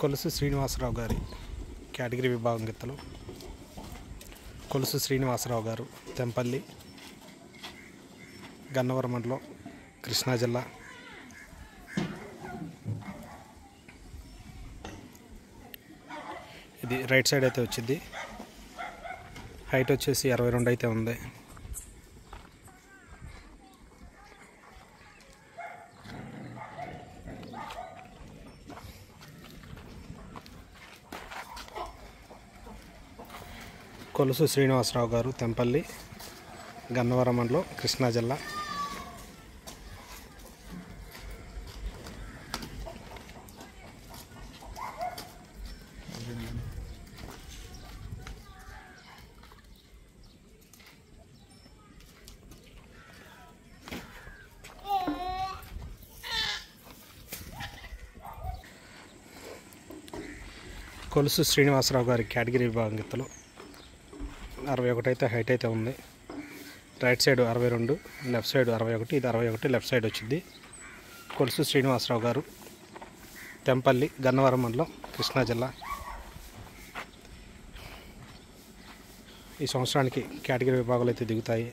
కొలుసు శ్రీనివాసరావు గారి కేటగిరీ విభాగం గిత్తలు. కొలుసు శ్రీనివాసరావు గారు, తెంపల్లి, గన్నవరం మండలం, కృష్ణా జిల్లా. ఇది రైట్ సైడ్ అయితే వచ్చింది. హైట్ వచ్చేసి 62 అయితే ఉంది. కొలుసు శ్రీనివాసరావు గారు, తెంపల్లి, గన్నవరం మండలం, కృష్ణా జిల్లా. కొలుసు శ్రీనివాసరావు గారి కేటగిరీ విభాగం గిత్తలు. 61 అయితే హైట్ అయితే ఉంది. Right side 62, left side 61. ఇది 61 లెఫ్ట్ సైడ్ వచ్చింది. కొలుసు శ్రీనివాసరావు గారు, తెంపల్లి, గన్నవరం మండలం, కృష్ణా జిల్లా. ఈ సంవత్సరానికి కేటగిరీ విభాగాలు అయితే దిగుతాయి.